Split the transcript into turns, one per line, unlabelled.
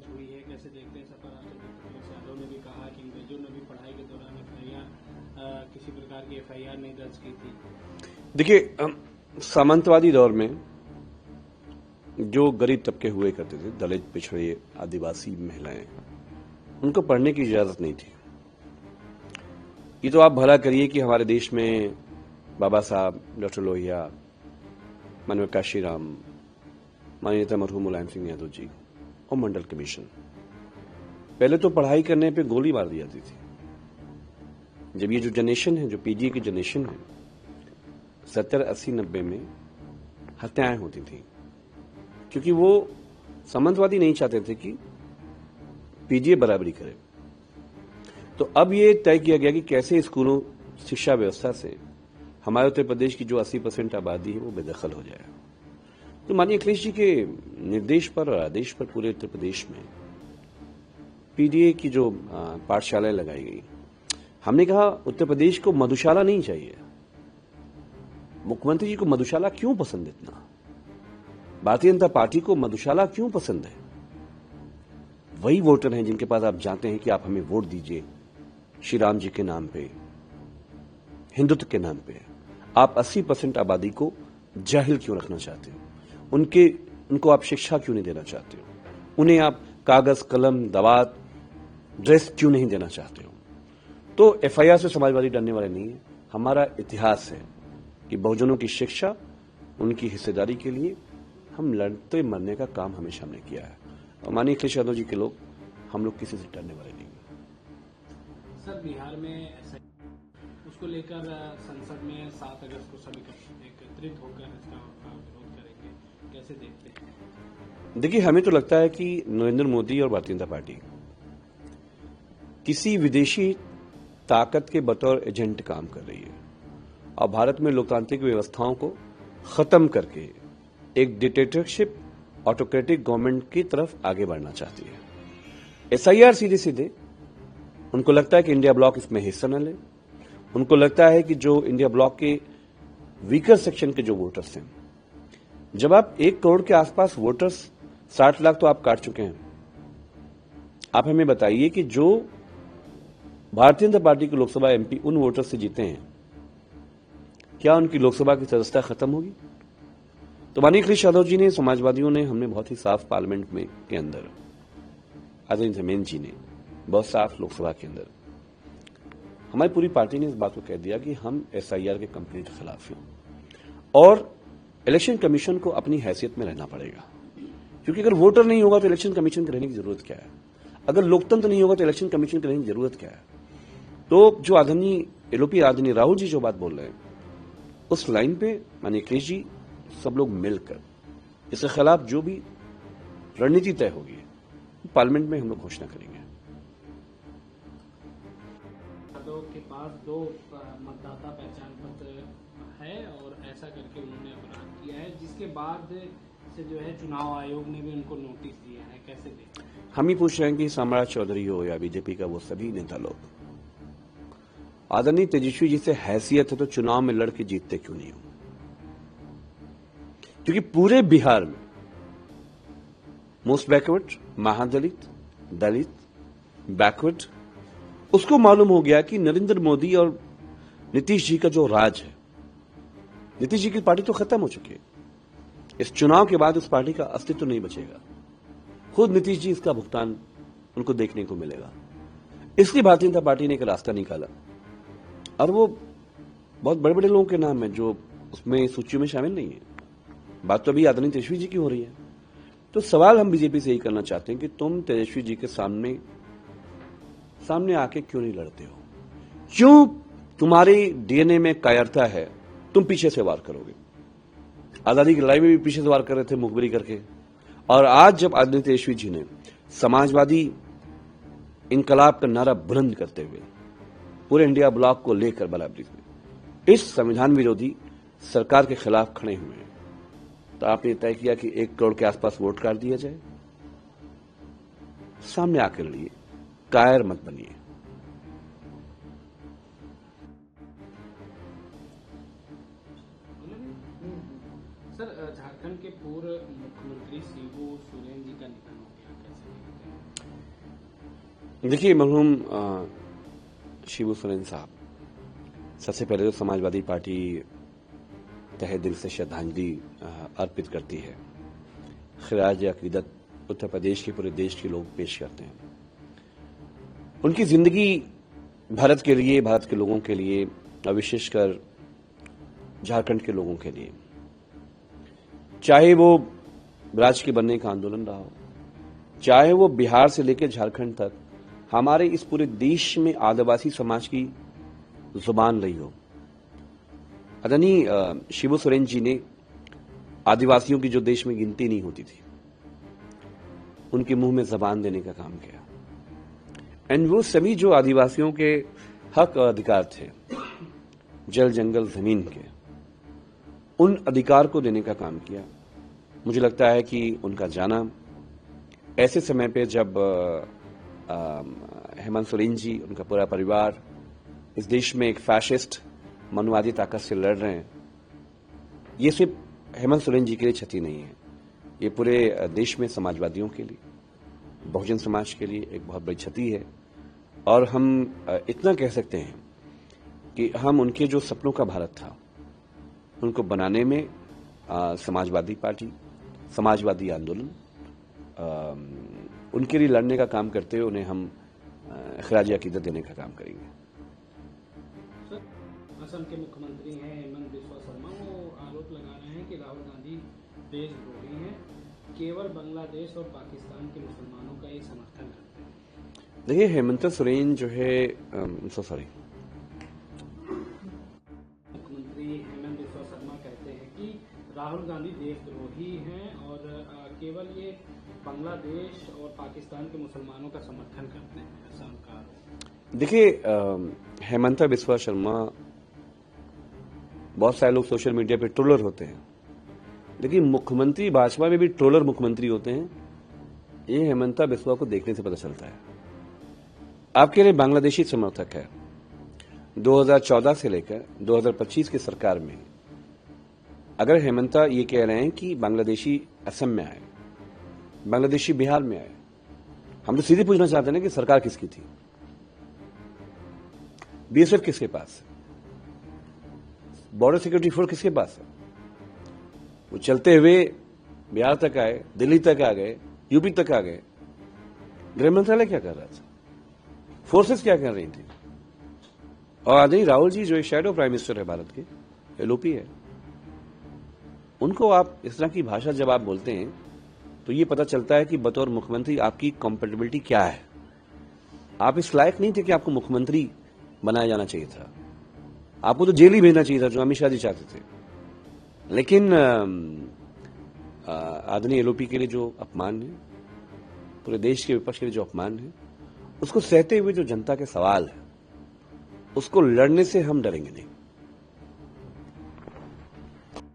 दर्ज हुई है, कैसे देखते हैं? सपा राष्ट्रपति अखिलेश यादव ने भी कहा कि अंग्रेजों ने भी पढ़ाई के दौरान किसी प्रकार की एफआईआर नहीं दर्ज की थी।
देखिए, सामंतवादी दौर में जो गरीब तबके हुए करते थे, दलित, पिछड़े, आदिवासी महिलाएं, उनको पढ़ने की इजाजत नहीं थी। ये तो आप भला करिए कि हमारे देश में बाबा साहब, डॉक्टर लोहिया, माननीय काशीराम, माननीय मरहूम मुलायम सिंह यादव जी और मंडल कमीशन, पहले तो पढ़ाई करने पे गोली मार दी जाती थी। जब ये जो जनरेशन है, जो पीजीए की जनरेशन है, 70, 80, 90 में हत्याएं होती थी, क्योंकि वो सामंतवादी नहीं चाहते थे कि पीजीए बराबरी करे। तो अब ये तय किया गया कि कैसे स्कूलों, शिक्षा व्यवस्था से हमारे उत्तर प्रदेश की जो 80% आबादी है वो बेदखल हो जाए। तो माननीय अखिलेश जी के निर्देश पर और आदेश पर पूरे उत्तर प्रदेश में पीडीए की जो पाठशालाएं लगाई गई, हमने कहा उत्तर प्रदेश को मधुशाला नहीं चाहिए। मुख्यमंत्री जी को मधुशाला क्यों पसंद इतना? भारतीय जनता पार्टी को मधुशाला क्यों पसंद है? वही वोटर हैं जिनके पास आप जानते हैं कि आप हमें वोट दीजिए श्री राम जी के नाम पे, हिंदुत्व के नाम पे। आप 80% आबादी को जाहिल क्यों रखना चाहते हो? उनको आप शिक्षा क्यों नहीं देना चाहते हो? उन्हें आप कागज, कलम, दवात, ड्रेस क्यों नहीं देना चाहते हो? तो एफआईआर से समाजवादी डरने वाले नहीं है। हमारा इतिहास है कि बहुजनों की शिक्षा, उनकी हिस्सेदारी के लिए हम लड़ते मरने का काम हमेशा हमने किया है। और माननीय अखिलेश यादव जी के लोग, हम लोग किसी से डरने वाले नहीं हैं।
सर, बिहार में उसको लेकर संसद में 7 अगस्त को सभी एकत्रित होकर इसका विरोध करेंगे, कैसे देखते हैं?
देखिए, हमें तो लगता है कि नरेंद्र मोदी और भारतीय जनता पार्टी किसी विदेशी ताकत के बतौर एजेंट काम कर रही है और भारत में लोकतांत्रिक व्यवस्थाओं को खत्म करके एक डिक्टेटरशिप, ऑटोक्रेटिक गवर्नमेंट की तरफ आगे बढ़ना चाहती है। एसआईआर सीधे सीधे उनको लगता है कि इंडिया ब्लॉक इसमें हिस्सा न ले। उनको लगता है कि जो इंडिया ब्लॉक के वीकर सेक्शन के जो वोटर्स हैं, जब आप 1 करोड़ के आसपास वोटर्स, 60 लाख तो आप काट चुके हैं। आप हमें बताइए कि जो भारतीय जनता पार्टी के लोकसभा एमपी उन वोटर्स से जीते हैं, क्या उनकी लोकसभा की सदस्यता खत्म होगी? तो माननीय अखिलेश यादव जी ने, समाजवादियों ने, हमने बहुत ही साफ पार्लियामेंट में के अंदर, आदरणीय धर्मेंद्र जी ने बहुत साफ लोकसभा के अंदर, हमारी पूरी पार्टी ने इस बात को कह दिया कि हम एसआईआर के कंप्लीट खिलाफ हैं और इलेक्शन कमीशन को अपनी हैसियत में रहना पड़ेगा। क्योंकि अगर वोटर नहीं होगा तो इलेक्शन कमीशन के रहने की जरूरत क्या है? अगर लोकतंत्र नहीं होगा तो इलेक्शन कमीशन के रहने की जरूरत क्या है? तो जो आदरणीय एलओपी, आदरणीय राहुल जी जो बात बोल रहे हैं, उस लाइन पे माननीय अखिलेश जी, सब लोग मिलकर इसके खिलाफ जो भी रणनीति तय होगी, पार्लियामेंट में हम लोग घोषणा करेंगे।
के पास 2 मतदाता पहचान पत्र है और ऐसा करके उन्होंने अपराध किया है, जिसके बाद से जो है चुनाव आयोग ने भी उनको नोटिस दिया है, कैसे देखते हैं?
हम ही पूछ रहे हैं कि सम्राट चौधरी हो या बीजेपी का वो सभी नेता लोग, आदरणीय तेजस्वी जी से हैसियत है तो चुनाव में लड़के जीतते क्यों नहीं हो? क्योंकि पूरे बिहार में मोस्ट बैकवर्ड, महादलित, दलित, बैकवर्ड, उसको मालूम हो गया कि नरेंद्र मोदी और नीतीश जी का जो राज है, नीतीश जी की पार्टी तो खत्म हो चुकी है। इस चुनाव के बाद उस पार्टी का अस्तित्व नहीं बचेगा। खुद नीतीश जी इसका भुगतान उनको देखने को मिलेगा। इसलिए भारतीय जनता पार्टी ने एक रास्ता निकाला और वो बहुत बड़े बड़े लोगों के नाम है जो उसमें सूची में शामिल नहीं है। बात तो अभी आदरणीय तेजस्वी जी की हो रही है। तो सवाल हम बीजेपी से यही करना चाहते हैं कि तुम तेजस्वी जी के सामने आके क्यों नहीं लड़ते हो? क्यों तुम्हारे डीएनए में कायरता है, तुम पीछे से वार करोगे? आजादी की लड़ाई में भी पीछे से वार कर रहे थे मुखबिरी करके, और आज जब आदरणीय तेजस्वी जी ने समाजवादी इनकलाब का नारा बुलंद करते हुए पूरे इंडिया ब्लॉक को लेकर बराबरी में इस संविधान विरोधी सरकार के खिलाफ खड़े हुए हैं, तो आपने तय किया कि 1 करोड़ के आसपास वोट काट दिया जाए। सामने आकर लड़िए, कायर मत बनिए।
सर, झारखंड के पूर्व मुख्यमंत्री शिबू सोरेन जी का निधन हो गया, कैसे देखते हैं?
देखिए, मरहूम शिबू सोरेन साहब, सबसे पहले तो समाजवादी पार्टी तहे दिल से श्रद्धांजलि अर्पित करती है। खिराज अकीदत उत्तर प्रदेश के पूरे देश के लोग पेश करते हैं। उनकी जिंदगी भारत के लिए, भारत के लोगों के लिए और विशेषकर झारखंड के लोगों के लिए, चाहे वो राज्य के बनने का आंदोलन रहा हो, चाहे वो बिहार से लेकर झारखंड तक हमारे इस पूरे देश में आदिवासी समाज की जुबान रही हो। आदरणीय शिबू सोरेन जी ने आदिवासियों की जो देश में गिनती नहीं होती थी, उनके मुंह में जबान देने का काम किया। एंड वो सभी जो आदिवासियों के हक और अधिकार थे, जल जंगल जमीन के, उन अधिकार को देने का काम किया। मुझे लगता है कि उनका जाना ऐसे समय पे जब हेमंत सोरेन जी, उनका पूरा परिवार इस देश में एक फैशिस्ट मनुवादी ताकत से लड़ रहे हैं, ये सिर्फ हेमंत सोरेन जी के लिए क्षति नहीं है, ये पूरे देश में समाजवादियों के लिए, बहुजन समाज के लिए एक बहुत बड़ी क्षति है। और हम इतना कह सकते हैं कि हम उनके जो सपनों का भारत था, उनको बनाने में समाजवादी पार्टी, समाजवादी आंदोलन, उनके लिए लड़ने का काम करते हुए उन्हें हम खिराज अकीदत देने का काम करेंगे।
असम के मुख्यमंत्री हैं हेमंत बिस्वा शर्मा, वो आरोप लगा रहे हैं कि राहुल गांधी देशद्रोही हैं, केवल बांग्लादेश और पाकिस्तान के मुसलमानों का ही समर्थन करते हैं।
देखिए, हेमंत सोरेन जो है
मुख्यमंत्री हेमंत बिस्वा शर्मा कहते हैं कि राहुल गांधी देशद्रोही हैं और केवल ये बांग्लादेश और पाकिस्तान के मुसलमानों का समर्थन करते हैं, ऐसा उनका आरोप।
देखिए, हेमंत बिस्वा शर्मा, बहुत सारे लोग सोशल मीडिया पे ट्रोलर होते हैं, लेकिन मुख्यमंत्री भाजपा में भी ट्रोलर मुख्यमंत्री होते हैं। ये हेमंत बिस्वा को देखने से पता चलता है। आपके लिए बांग्लादेशी समर्थक है। 2014 से लेकर 2025 की सरकार में अगर हेमंत ये कह रहे हैं कि बांग्लादेशी असम में आए, बांग्लादेशी बिहार में आए, हम तो सीधे पूछना चाहते हैं ना कि सरकार किसकी थी? बीएसएफ किसके पास है? बॉर्डर सिक्योरिटी फोर्स किसके पास है? वो चलते हुए बिहार तक आए, दिल्ली तक आ गए, यूपी तक आ गए। गृह मंत्रालय क्या कर रहा था? फोर्सेस क्या कर रही थी? और आदरणीय राहुल जी जो शैडो प्राइम मिनिस्टर है भारत के, एलओपी है, उनको आप इस तरह की भाषा जब आप बोलते हैं तो ये पता चलता है कि बतौर मुख्यमंत्री आपकी कॉम्पेटेबिलिटी क्या है। आप इस लायक नहीं थे कि आपको मुख्यमंत्री बनाया जाना चाहिए था, आपको तो जेल ही भेजना चाहिए था, जो अमित शाह जी चाहते थे। लेकिन आदरणीय एलओपी के लिए जो अपमान है, पूरे देश के विपक्ष के लिए जो अपमान है, उसको सहते हुए जो जनता के सवाल है, उसको लड़ने से हम डरेंगे नहीं।